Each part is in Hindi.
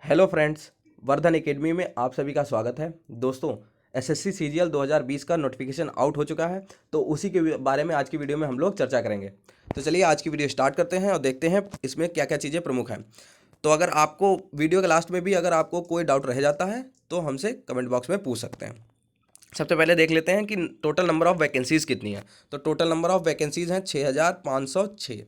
हेलो फ्रेंड्स, वर्धन एकेडमी में आप सभी का स्वागत है। दोस्तों, एसएससी सीजीएल 2020 का नोटिफिकेशन आउट हो चुका है, तो उसी के बारे में आज की वीडियो में हम लोग चर्चा करेंगे। तो चलिए आज की वीडियो स्टार्ट करते हैं और देखते हैं इसमें क्या क्या चीज़ें प्रमुख हैं। तो अगर आपको वीडियो के लास्ट में भी अगर आपको कोई डाउट रह जाता है तो हमसे कमेंट बॉक्स में पूछ सकते हैं। सबसे पहले देख लेते हैं कि टोटल नंबर ऑफ़ वैकेंसीज़ कितनी है। तो टोटल नंबर ऑफ़ वैकेंसीज़ हैं 6506।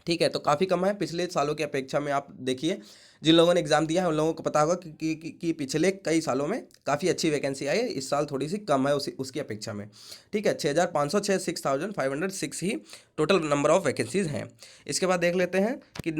ठीक है, तो काफ़ी कम है पिछले सालों की अपेक्षा में। आप देखिए, जिन लोगों ने एग्ज़ाम दिया है उन लोगों को पता होगा कि पिछले कई सालों में काफ़ी अच्छी वैकेंसी आई है। इस साल थोड़ी सी कम है उसकी अपेक्षा में। ठीक है, 6506 6506 ही टोटल नंबर ऑफ़ वैकेंसीज़ हैं। इसके बाद देख लेते हैं कि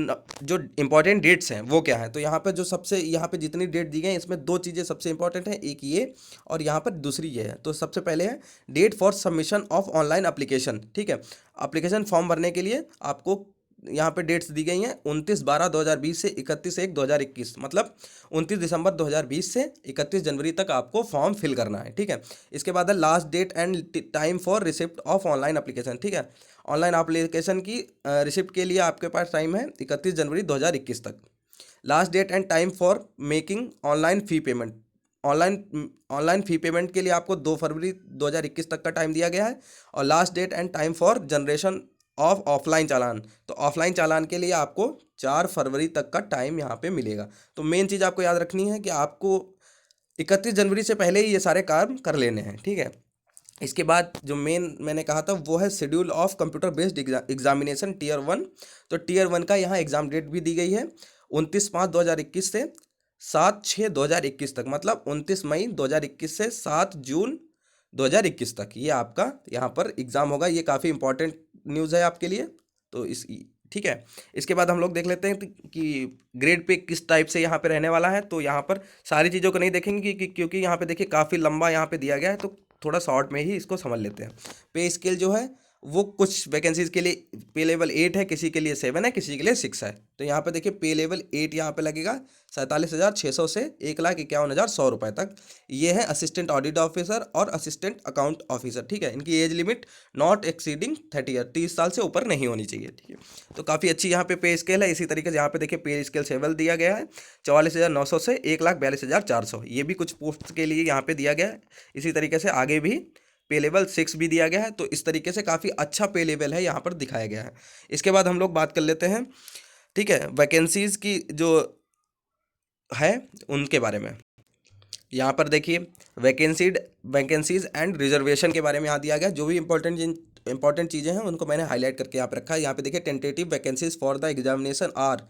जो इंपॉर्टेंट डेट्स हैं वो क्या है। तो यहाँ पर जो सबसे यहाँ पे जितनी डेट दी गई हैं इसमें दो चीज़ें सबसे इंपॉर्टेंट हैं, एक ये और यहाँ पर दूसरी ये है। तो सबसे पहले है date for submission of online application. ठीक है, एप्लीकेशन फॉर्म भरने के लिए आपको यहाँ पे डेट्स दी गई हैं 29/12/2020 से 31/1/2021, मतलब 29 दिसंबर 2020 से 31 जनवरी तक आपको फॉर्म फिल करना है। ठीक है, इसके बाद है last date and time for receipt of online application. ठीक है, ऑनलाइन एप्लीकेशन की रिसिप्ट के लिए आपके पास टाइम है 31 जनवरी 2021 तक। Last date and time for making online fee payment. Online fee payment के लिए आपको 2 फरवरी 2021 तक का टाइम दिया गया है। और last date and time for generation of offline challan. तो ऑफलाइन चालान के लिए आपको 4 फरवरी तक का टाइम यहाँ पे मिलेगा। तो मेन चीज़ आपको याद रखनी है कि आपको 31 जनवरी से पहले ही ये सारे काम कर लेने हैं। ठीक है, इसके बाद जो मेन मैंने कहा था वो है schedule of computer based examination tier 1। तो टीयर 1 का यहाँ एग्ज़ाम डेट भी दी गई है 29/5/2021 से 7/6/2021 तक, मतलब 29 मई 2021 से 7 जून 2021 तक ये आपका यहाँ पर एग्ज़ाम होगा। ये काफ़ी इंपॉर्टेंट न्यूज़ है आपके लिए। तो ठीक है, इसके बाद हम लोग देख लेते हैं कि ग्रेड पे किस टाइप से यहाँ पे रहने वाला है। तो यहाँ पर सारी चीज़ों को नहीं देखेंगे क्योंकि यहाँ पे देखिए काफ़ी लंबा यहाँ पे दिया गया है, तो थोड़ा शॉर्ट में ही इसको समझ लेते हैं। पे स्केल जो है वो कुछ वैकेंसीज़ के लिए पे लेवल 8 है, किसी के लिए 7 है, किसी के लिए 6 है। तो यहाँ पे देखिए पे लेवल 8 यहाँ पे लगेगा 47,600 से 1,51,100 रुपये तक। ये है असिस्टेंट ऑडिट ऑफिसर और असिस्टेंट अकाउंट ऑफिसर। ठीक है, इनकी age limit not exceeding 30 year, 30 साल से ऊपर नहीं होनी चाहिए। ठीक है, तो काफ़ी अच्छी यहाँ पे स्केल है। इसी तरीके से यहाँ पे देखिए पे स्केल सेवल दिया गया है 44,900 से 1,42,400। ये भी कुछ पोस्ट के लिए यहाँ पे दिया गया है। इसी तरीके से आगे भी पे लेवल 6 भी दिया गया है। तो इस तरीके से काफ़ी अच्छा पे लेवल है यहाँ पर दिखाया गया है। इसके बाद हम लोग बात कर लेते हैं, ठीक है, वैकेंसीज़ की जो है उनके बारे में। यहाँ पर देखिए वैकेंसीज एंड रिजर्वेशन के बारे में यहाँ दिया गया। जो भी इंपॉर्टेंट चीज़ें हैं उनको मैंने हाईलाइट करके यहाँ पे रखा है। यहाँ पे देखिए tentative vacancies for the examination are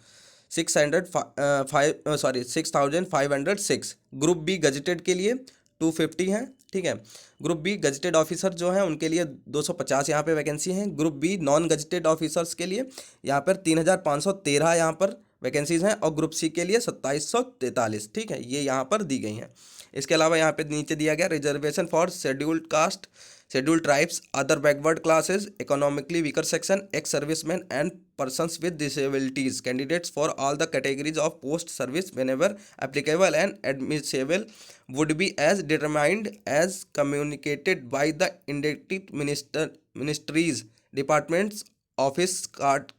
6,506। Group B gazetted के लिए 250 हैं। ठीक है, ग्रुप बी गजेटेड ऑफिसर जो हैं उनके लिए 250 यहाँ पे वैकेंसी हैं। Group B non gazetted officers के लिए यहाँ पर 3,513 यहाँ पर वैकेंसीज हैं। और ग्रुप सी के लिए 2,743। ठीक है, ये यहाँ पर दी गई हैं। इसके अलावा यहाँ पे नीचे दिया गया reservation for scheduled caste, scheduled tribes, other backward classes, economically weaker section, ex serviceman and persons with disabilities, candidates for all the categories of post service whenever applicable and admissible would be as determined as communicated by the indicted ministries, departments, office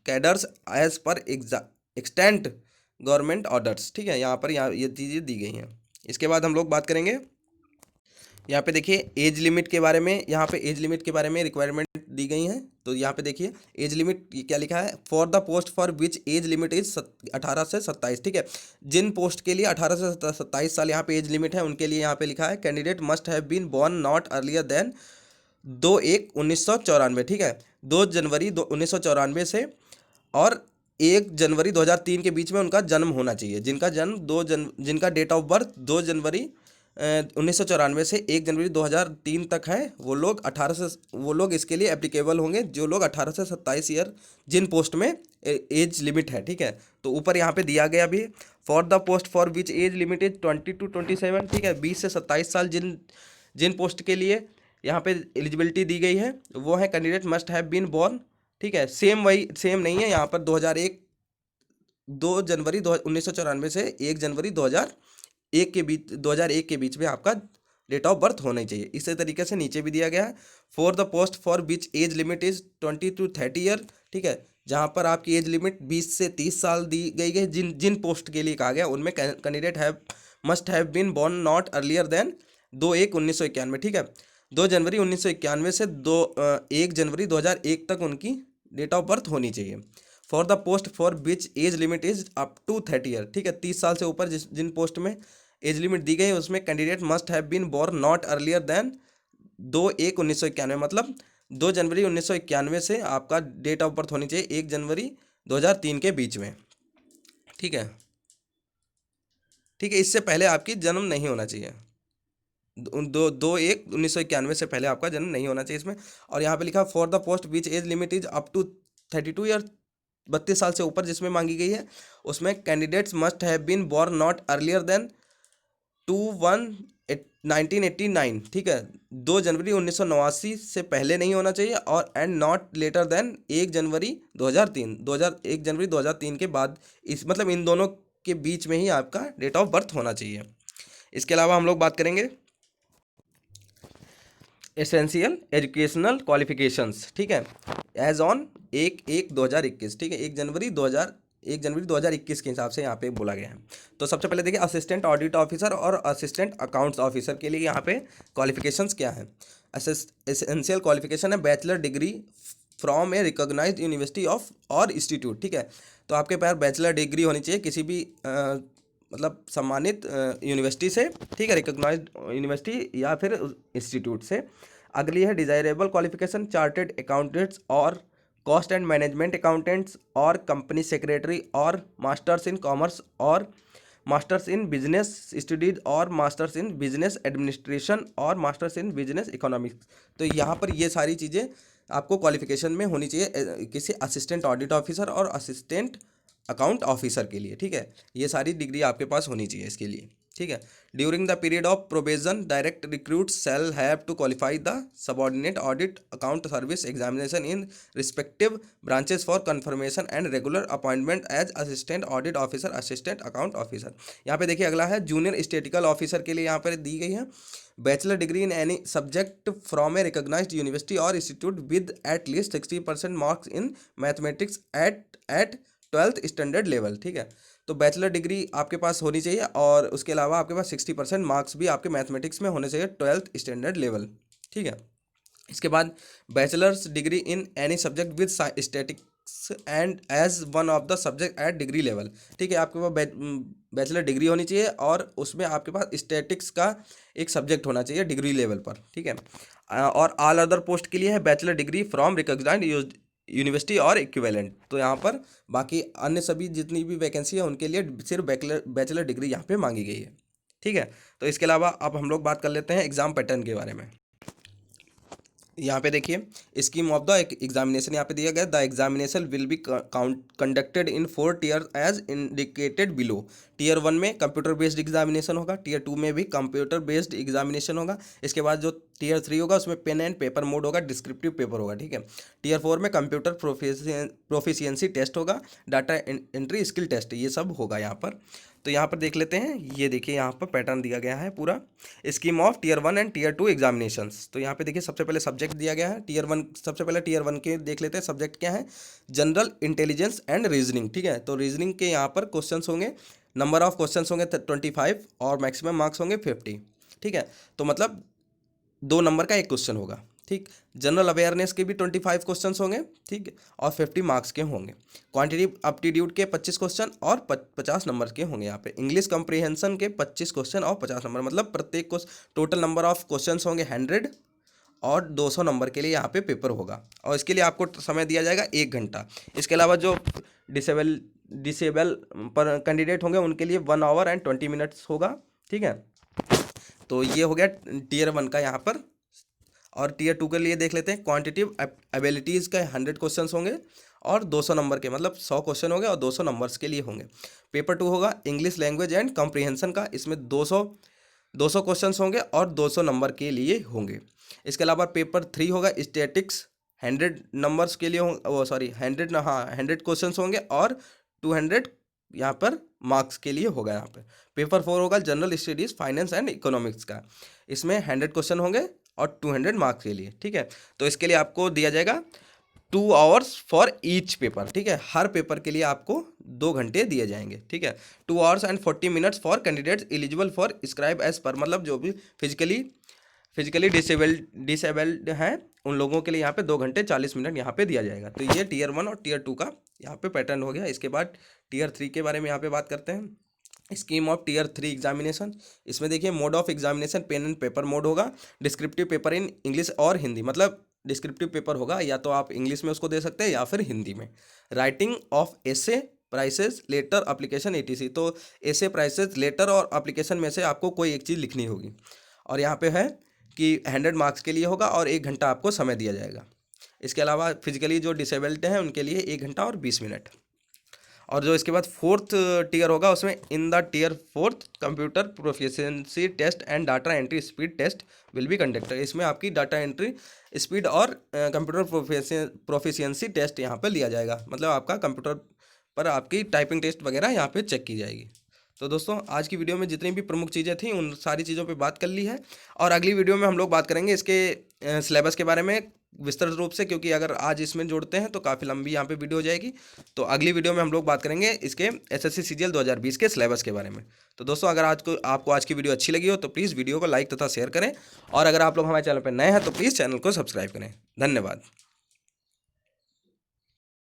cadres as per extant government orders. ठीक है, यहाँ पर ये चीज़ें दी गई हैं। इसके बाद हम लोग बात करेंगे यहाँ पे देखिए एज लिमिट के बारे में। यहाँ पे एज लिमिट के बारे में रिक्वायरमेंट दी गई हैं। तो यहाँ पे देखिए एज लिमिट क्या लिखा है, for the post for which age limit is 18 से 27। ठीक है, जिन पोस्ट के लिए 18 से 27 साल यहाँ पे एज लिमिट है उनके लिए यहाँ पे लिखा है candidate must have been born not earlier than 2/1/1994। ठीक है, 2 जनवरी 1994 से और 1 जनवरी 2003 के बीच में उनका जन्म होना चाहिए। जिनका डेट ऑफ बर्थ 2 जनवरी 1994 से 1 जनवरी 2003 तक है, वो लोग इसके लिए एप्लीकेबल होंगे। जो लोग 18 से 27 ईयर जिन पोस्ट में एज लिमिट है। ठीक है, तो ऊपर यहाँ पे दिया गया भी for the post for which age limit is 20 to 27। ठीक है, 20 से 27 साल जिन पोस्ट के लिए यहाँ पे एलिजिबिलिटी दी गई है वो है candidate must have been born. ठीक है, सेम नहीं है यहाँ पर 2 जनवरी 1994 से 1 जनवरी 2001 के बीच में आपका डेट ऑफ बर्थ होना चाहिए। इसी तरीके से नीचे भी दिया गया है for the post for which age limit is 20 to 30 year. ठीक है, जहाँ पर आपकी एज लिमिट 20 से 30 साल दी गई है, जिन जिन पोस्ट के लिए कहा गया उनमें candidate have must have been born not earlier than 2/1/1991, ठीक है। 2 जनवरी 1991 से 1 जनवरी 2001 तक उनकी डेट ऑफ बर्थ होनी चाहिए। For the post for which age limit is up to 30 year, ठीक है, 30 साल से ऊपर जिन पोस्ट में एज लिमिट दी गई है उसमें candidate must have been born not earlier than 2/1/1991, मतलब 2 जनवरी 1991 से आपका डेट ऑफ बर्थ होनी चाहिए 1 जनवरी 2003 के बीच में, ठीक है। ठीक है, इससे पहले आपकी जन्म नहीं होना चाहिए, 2/1/1991 से पहले आपका जन्म नहीं होना चाहिए इसमें। और यहाँ पे लिखा for the post which age limit is up to 32 year, 32 साल से ऊपर जिसमें मांगी गई है उसमें candidates must have been born not earlier than 2/1/1989, ठीक है, 2 जनवरी 1989 से पहले नहीं होना चाहिए, और एंड नॉट लेटर देन 1 जनवरी 2003 के बाद, इस मतलब इन दोनों के बीच में ही आपका डेट ऑफ बर्थ होना चाहिए। इसके अलावा हम लोग बात करेंगे एसेंशियल एजुकेशनल क्वालिफिकेशंस, ठीक है, एज ऑन 1/1/2021, ठीक है, 1 जनवरी 2021 के हिसाब से यहाँ पे बोला गया है। तो सबसे पहले देखिए असिस्टेंट ऑडिट ऑफिसर और असिस्टेंट अकाउंट्स ऑफिसर के लिए यहाँ पे क्वालिफिकेशंस क्या है। एसेंशियल क्वालिफिकेशन है bachelor degree from a recognised university of और इंस्टीट्यूट, ठीक है। तो आपके पास बैचलर डिग्री होनी चाहिए किसी भी मतलब सम्मानित यूनिवर्सिटी से, ठीक है, रिकॉग्नाइज्ड यूनिवर्सिटी या फिर इंस्टीट्यूट से। अगली है डिजायरेबल क्वालिफिकेशन चार्टेड अकाउंटेंट्स और कॉस्ट एंड मैनेजमेंट अकाउंटेंट्स और कंपनी सेक्रेटरी और मास्टर्स इन कॉमर्स और मास्टर्स इन बिजनेस स्टडीज और मास्टर्स इन बिजनेस एडमिनिस्ट्रेशन और मास्टर्स इन बिजनेस इकोनॉमिक्स। तो यहाँ पर ये सारी चीज़ें आपको क्वालिफिकेशन में होनी चाहिए किसी असिस्टेंट ऑडिट ऑफिसर और असिस्टेंट अकाउंट ऑफिसर के लिए, ठीक है, ये सारी डिग्री आपके पास होनी चाहिए इसके लिए, ठीक है। During the period of probation direct recruit shall have to qualify the subordinate audit account service examination in respective branches for confirmation and regular appointment as assistant audit officer assistant account officer. यहाँ पे देखिए अगला है जूनियर स्टेटिकल ऑफिसर के लिए यहाँ पर दी गई है bachelor degree in any subject from a recognised university और institute with at least 60% marks in mathematics at 12th standard level, ठीक है। तो बैचलर डिग्री आपके पास होनी चाहिए और उसके अलावा आपके पास 60% मार्क्स भी आपके मैथमेटिक्स में होने चाहिए 12th स्टैंडर्ड लेवल, ठीक है। इसके बाद bachelor's degree in any subject with statics and as one of the subject at degree level, ठीक है। आपके पास बैचलर डिग्री होनी चाहिए और उसमें आपके पास स्टैटिक्स का एक सब्जेक्ट होना चाहिए डिग्री लेवल पर, ठीक है। और ऑल अदर पोस्ट के लिए है bachelor degree from recognised university और इक्विवेलेंट। तो यहाँ पर बाकी अन्य सभी जितनी भी वैकेंसी है उनके लिए सिर्फ बैचलर डिग्री यहाँ पे मांगी गई है, ठीक है। तो इसके अलावा अब हम लोग बात कर लेते हैं एग्जाम पैटर्न के बारे में। यहाँ पे देखिए स्कीम ऑफ द एग्जामिनेशन यहाँ पे दिया गया the examination will be conducted in 4 tier as indicated below. Tier 1 में कंप्यूटर बेस्ड एग्जामिनेशन होगा, टीयर 2 में भी कंप्यूटर बेस्ड एग्जामिनेशन होगा, इसके बाद जो टीयर 3 होगा उसमें पेन एंड पेपर मोड होगा, डिस्क्रिप्टिव पेपर होगा, ठीक है। टीयर 4 में कंप्यूटर प्रोफिशिएंसी टेस्ट होगा, डाटा एंट्री स्किल टेस्ट, ये सब होगा यहाँ पर। तो यहाँ पर देख लेते हैं, ये देखिए यहाँ पर पैटर्न दिया गया है पूरा scheme of tier 1 and tier 2 examinations. तो यहाँ पे देखिए सबसे पहले सब्जेक्ट दिया गया है टीयर 1, सबसे पहले टीयर 1 के देख लेते हैं सब्जेक्ट क्या है, जनरल इंटेलिजेंस एंड रीजनिंग, ठीक है। तो रीजनिंग के यहाँ पर क्वेश्चंस होंगे, नंबर ऑफ क्वेश्चंस होंगे 25 और मैक्सिमम मार्क्स होंगे 50, ठीक है। तो मतलब 2 नंबर का एक क्वेश्चन होगा, ठीक। जनरल अवेयरनेस के भी 25 क्वेश्चंस होंगे, ठीक, और 50 मार्क्स के होंगे। क्वांटिटेटिव एप्टीट्यूड के 25 क्वेश्चन और 50 नंबर के होंगे यहाँ पे। इंग्लिश कॉम्प्रिहेंशन के 25 क्वेश्चन और 50 नंबर, मतलब प्रत्येक को टोटल नंबर ऑफ क्वेश्चंस होंगे 100 और 200 नंबर के लिए यहाँ पे पेपर होगा, और इसके लिए आपको समय दिया जाएगा 1 घंटा। इसके अलावा जो डिसेबल पर कैंडिडेट होंगे उनके लिए 1 आवर एंड 20 मिनट्स होगा, ठीक है। तो ये हो गया टीयर 1 का यहाँ पर। और टीयर 2 के लिए देख लेते हैं क्वांटिटिव एबिलिटीज़ का 100 क्वेश्चन होंगे और 200 नंबर के, मतलब 100 क्वेश्चन होंगे और 200 नंबर्स के लिए होंगे। पेपर 2 होगा इंग्लिश लैंग्वेज एंड कॉम्प्रिहेंशन का, इसमें 200 क्वेश्चन होंगे और 200 नंबर के लिए होंगे। इसके अलावा पेपर 3 होगा स्टैटिक्स, 100 नंबर्स के लिए 100 क्वेश्चन होंगे और 200 यहाँ पर मार्क्स के लिए होगा यहाँ पे। पेपर 4 होगा general studies finance and economics का, इसमें 100 क्वेश्चन होंगे और 200 मार्क्स के लिए, ठीक है। तो इसके लिए आपको दिया जाएगा 2 आवर्स फॉर ईच पेपर, ठीक है। हर पेपर के लिए आपको 2 घंटे दिए जाएंगे, ठीक है। 2 hours and 40 minutes for candidates eligible for scribe as per, मतलब जो भी फिजिकली डिसेबल्ड हैं उन लोगों के लिए यहाँ पे 2 घंटे 40 मिनट यहाँ पे दिया जाएगा। तो ये टीयर 1 और टीयर 2 का यहाँ पे पैटर्न हो गया। इसके बाद टीयर 3 के बारे में यहाँ पे बात करते हैं। स्कीम ऑफ टीयर 3 एग्जामिनेशन, इसमें देखिए mode of examination pen and paper mode होगा। डिस्क्रिप्टिव पेपर इन इंग्लिश और हिंदी, मतलब डिस्क्रिप्टिव पेपर होगा या तो आप इंग्लिश में उसको दे सकते हैं या फिर हिंदी में। Writing of essay, precis, letter, application etc। तो एसे, प्राइसेस, लेटर और एप्लीकेशन में से आपको कोई एक चीज़ लिखनी होगी। और यहाँ पे है कि 100 मार्क्स के लिए होगा और 1 घंटा आपको समय दिया जाएगा। इसके अलावा फिजिकली जो डिसेबल्ड हैं उनके लिए 1 घंटा और 20 मिनट। और जो इसके बाद 4th टीयर होगा उसमें in the tier 4th computer proficiency test and data entry speed test will be conducted. इसमें आपकी डाटा एंट्री स्पीड और कंप्यूटर प्रोफिशिएंसी टेस्ट यहाँ पर लिया जाएगा, मतलब आपका कंप्यूटर पर आपकी टाइपिंग टेस्ट वगैरह यहाँ पे चेक की जाएगी। तो दोस्तों आज की वीडियो में जितनी भी प्रमुख चीज़ें थी उन सारी चीज़ों पे बात कर ली है, और अगली वीडियो में हम लोग बात करेंगे इसके सिलेबस के बारे में विस्तृत रूप से, क्योंकि अगर आज इसमें जोड़ते हैं तो काफ़ी लंबी यहाँ पे वीडियो हो जाएगी। तो अगली वीडियो में हम लोग बात करेंगे इसके एसएससी सीजीएल 2020 के सिलेबस के बारे में। तो दोस्तों अगर आपको आज की वीडियो अच्छी लगी हो तो प्लीज़ वीडियो को लाइक तथा शेयर करें, और अगर आप लोग हमारे चैनल पर नए हैं तो प्लीज़ चैनल को सब्सक्राइब करें। धन्यवाद।